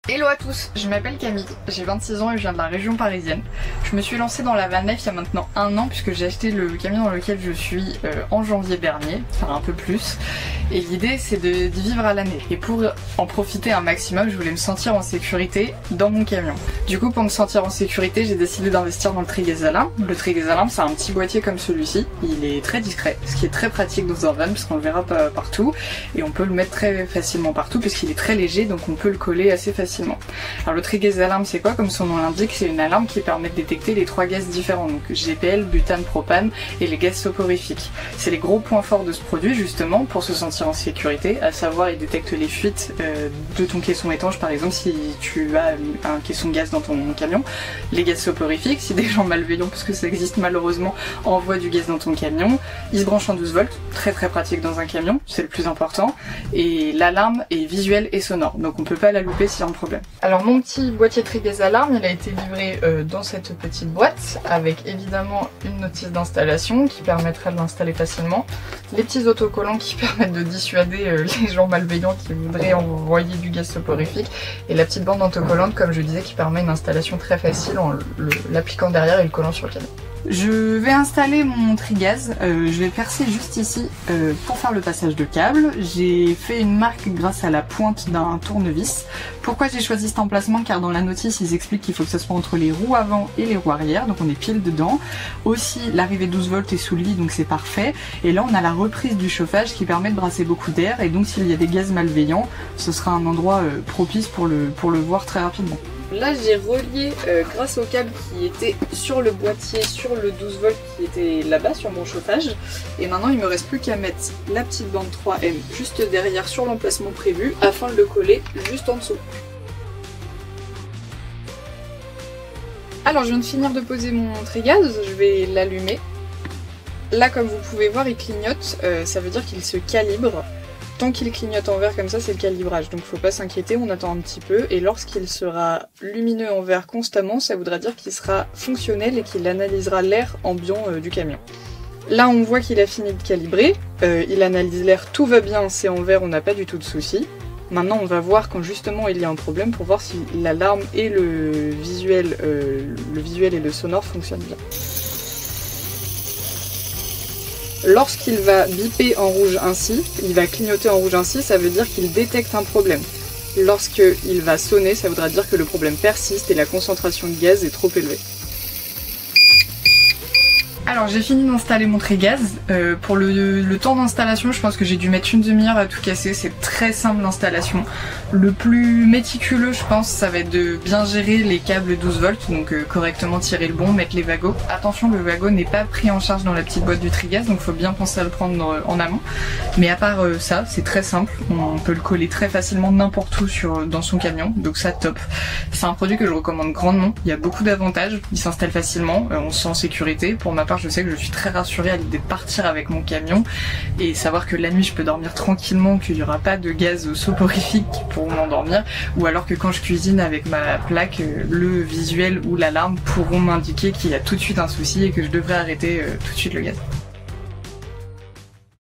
Hello à tous, je m'appelle Camille, j'ai 26 ans et je viens de la région parisienne. Je me suis lancée dans la van life il y a maintenant 1 an puisque j'ai acheté le camion dans lequel je suis en janvier dernier, enfin un peu plus. Et l'idée c'est d'y vivre à l'année. Et pour en profiter un maximum, je voulais me sentir en sécurité dans mon camion. Du coup pour me sentir en sécurité, j'ai décidé d'investir dans le tri gaz alarme. Le tri gaz alarme c'est un petit boîtier comme celui-ci, il est très discret, ce qui est très pratique dans un van parce qu'on le verra pas partout. Et on peut le mettre très facilement partout puisqu'il est très léger, donc on peut le coller assez facilement. Alors le tri gaz alarme c'est quoi? Comme son nom l'indique, c'est une alarme qui permet de détecter les 3 gaz différents, donc GPL, butane, propane et les gaz soporifiques. C'est les gros points forts de ce produit justement pour se sentir en sécurité, à savoir il détecte les fuites de ton caisson étanche par exemple si tu as un caisson gaz dans ton camion, les gaz soporifiques si des gens malveillants, parce que ça existe malheureusement, envoient du gaz dans ton camion. Il se branche en 12 volts, très pratique dans un camion, c'est le plus important, et l'alarme est visuelle et sonore, donc on peut pas la louper s'il y a un problème. Alors mon petit boîtier tri gaz alarme, il a été livré dans cette petite boîte avec évidemment une notice d'installation qui permettrait de l'installer facilement, les petits autocollants qui permettent de dissuader les gens malveillants qui voudraient envoyer du gaz soporifique, et la petite bande autocollante comme je disais qui permet une installation très facile en l'appliquant derrière et le collant sur le camion. Je vais installer mon tri-gaz, je vais percer juste ici pour faire le passage de câble. J'ai fait une marque grâce à la pointe d'un tournevis. Pourquoi j'ai choisi cet emplacement? Car dans la notice ils expliquent qu'il faut que ce soit entre les roues avant et les roues arrière, donc on est pile dedans. Aussi l'arrivée 12 volts est sous le lit, donc c'est parfait. Et là on a la reprise du chauffage qui permet de brasser beaucoup d'air, et donc s'il y a des gaz malveillants, ce sera un endroit propice pour le voir très rapidement. Là j'ai relié grâce au câble qui était sur le boîtier, sur le 12 volts qui était là-bas sur mon chauffage, et maintenant il me reste plus qu'à mettre la petite bande 3M juste derrière sur l'emplacement prévu afin de le coller juste en dessous. Alors je viens de finir de poser mon tri-gaz, je vais l'allumer. Là comme vous pouvez voir il clignote, ça veut dire qu'il se calibre. Tant qu'il clignote en vert comme ça, c'est le calibrage, donc faut pas s'inquiéter, on attend un petit peu, et lorsqu'il sera lumineux en vert constamment, ça voudra dire qu'il sera fonctionnel et qu'il analysera l'air ambiant du camion. Là on voit qu'il a fini de calibrer, il analyse l'air, tout va bien, c'est en vert, on n'a pas du tout de soucis. Maintenant on va voir quand justement il y a un problème pour voir si l'alarme et le visuel et le sonore fonctionnent bien. Lorsqu'il va biper en rouge ainsi, il va clignoter en rouge ainsi, ça veut dire qu'il détecte un problème. Lorsqu'il va sonner, ça voudra dire que le problème persiste et la concentration de gaz est trop élevée. Alors j'ai fini d'installer mon tri-gaz. Pour le temps d'installation, je pense que j'ai dû mettre une demi-heure à tout casser. C'est très simple l'installation. Le plus méticuleux, je pense, ça va être de bien gérer les câbles 12 volts, donc correctement tirer le bon, mettre les wagots. Attention, le wagot n'est pas pris en charge dans la petite boîte du tri-gaz, donc faut bien penser à le prendre en amont. Mais à part ça, c'est très simple. On peut le coller très facilement n'importe où dans son camion, donc ça top. C'est un produit que je recommande grandement. Il y a beaucoup d'avantages. Il s'installe facilement, on se sent en sécurité. Pour ma part, je sais que je suis très rassurée à l'idée de partir avec mon camion et savoir que la nuit je peux dormir tranquillement, qu'il n'y aura pas de gaz soporifique qui pourront m'endormir, ou alors que quand je cuisine avec ma plaque, le visuel ou l'alarme pourront m'indiquer qu'il y a tout de suite un souci et que je devrais arrêter tout de suite le gaz.